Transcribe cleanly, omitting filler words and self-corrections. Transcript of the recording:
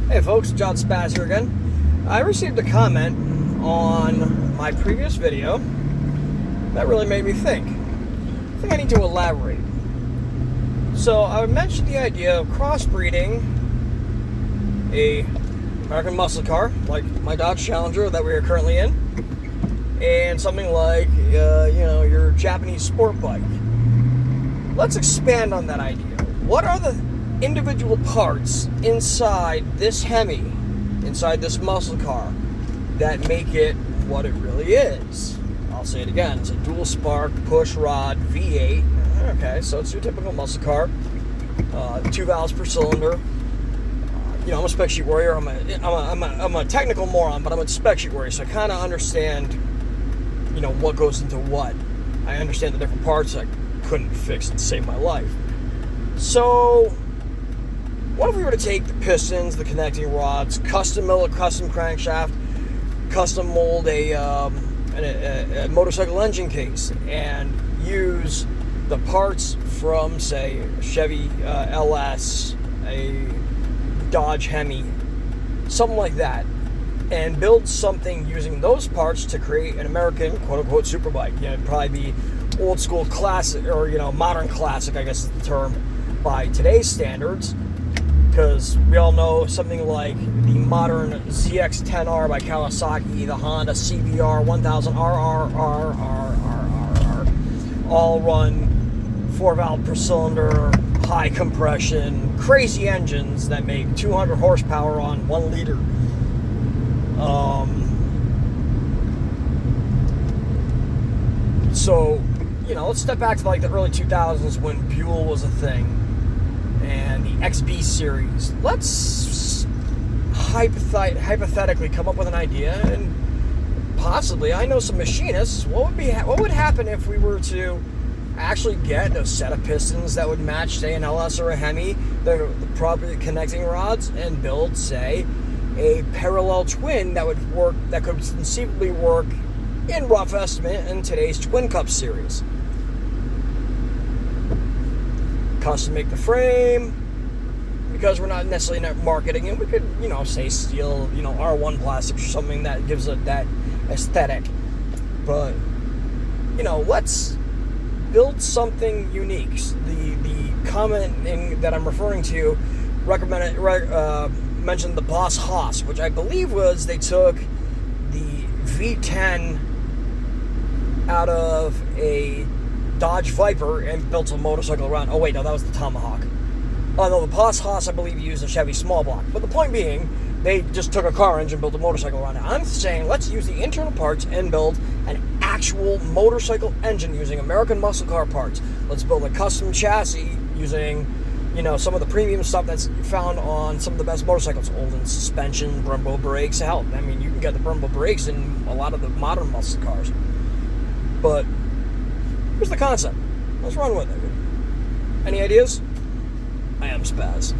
Hey folks, John Spaz here again. I received a comment on my previous video that really made me think. I think I need to elaborate. So I mentioned the idea of crossbreeding a American muscle car, like my Dodge Challenger that we are currently in, and something like, your Japanese sport bike. Let's expand on that idea. What are the individual parts inside this Hemi, inside this muscle car, that make it what it really is? I'll say it again. It's a dual spark push rod V8. Okay, so it's your typical muscle car. 2 valves per cylinder. I'm a spec sheet warrior. I'm a technical moron, but I'm a spec sheet warrior, so I kind of understand, what goes into what. I understand the different parts I couldn't fix and save my life. So, what if we were to take the pistons, the connecting rods, custom mill a custom crankshaft, custom mold a motorcycle engine case, and use the parts from, say, a Chevy LS, a Dodge Hemi, something like that, and build something using those parts to create an American quote-unquote superbike. It'd probably be old school classic, or modern classic, I guess is the term, by today's standards, because we all know something like the modern ZX-10R by Kawasaki, the Honda CBR 1000RR, all run 4 valve per cylinder, high compression, crazy engines that make 200 horsepower on 1 liter. So, let's step back to like the early 2000s when Buell was a thing, and the XB series. Let's hypothetically come up with an idea, and possibly, I know some machinists. What would happen if we were to actually get a set of pistons that would match, say, an LS or a Hemi, the proper connecting rods, and build, say, a parallel twin that would work, that could conceivably work in rough estimate in today's Twin Cup series. Custom make the frame, because we're not necessarily not marketing it. We could, say steel, R1 plastics or something that gives it that aesthetic. But, let's build something unique. The comment that I'm referring to mentioned the Boss Haas, which I believe was they took the V10 out of a Dodge Viper and built a motorcycle around. Oh wait, no, that was the Tomahawk. Oh no, the Boss Haas I believe used a Chevy small block. But the point being, they just took a car engine and built a motorcycle around it. I'm saying let's use the internal parts and build an actual motorcycle engine using American muscle car parts. Let's build a custom chassis using, some of the premium stuff that's found on some of the best motorcycles. Olden suspension, Brembo brakes. Hell, you can get the Brembo brakes in a lot of the modern muscle cars. But here's the concept. Let's run with it. Any ideas? I am Spaz.